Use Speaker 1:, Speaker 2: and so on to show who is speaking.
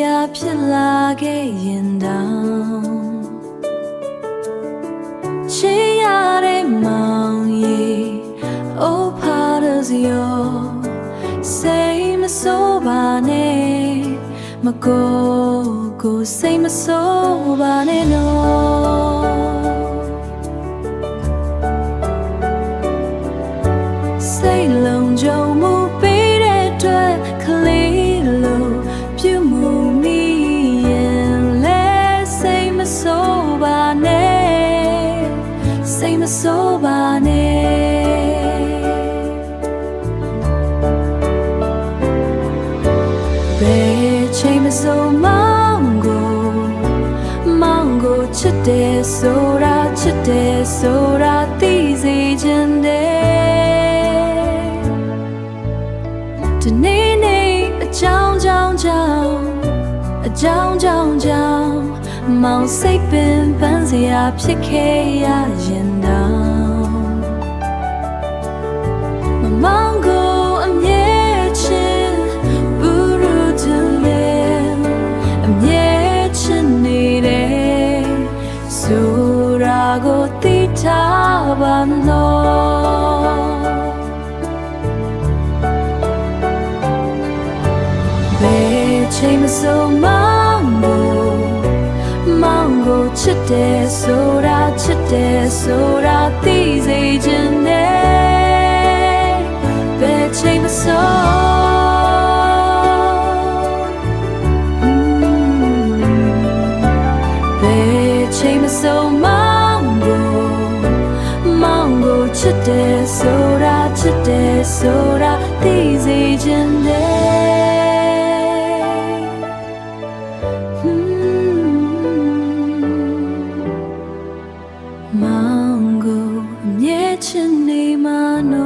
Speaker 1: ရာဖြစ်လာခဲ့ရင်တောင်ချစ်ရတဲ့မောင်ရီ Oh part of your say မစိုးပါနဲ့မကိုစိတ်မစိုးပါနဲ့နော်စိတ်လုံးကြုံမှုပေးတဲ့အတွက်ကလေးလိုပြုမှုမိရင်လဲစိတ်မစိုးပါနဲ့စိတ်မစိုးပါနဲ့ဘယ်ချိန်မစိုးမောင်ကိုချစ်တယ်ဆိုတာသိစေချင်တယ်ဒီနေ့အကြောင်းမောင်စိတ်ပင်ပန်းစရာဖြစ်ခဲ့ရရင်တောင်မောင်ကိုအမြဲချစ်ဘူးလို့တူလေအမြဲချစ်နေတယ်ဆိုတာကိုသိထားပါနော်ဘယ်ချိန်မစိုးမောင်ကိုချစ်တယ်ဆိုတာသိစေချင်တယ်ဘယ်ချိန်မစိုးဘယ်ချိန်မစိုးမောင်ကိုချစ်တယ်ဆိုတာသိစေချင်တယ်မောင်ကိုအမြဲချစ်နေမှာနော်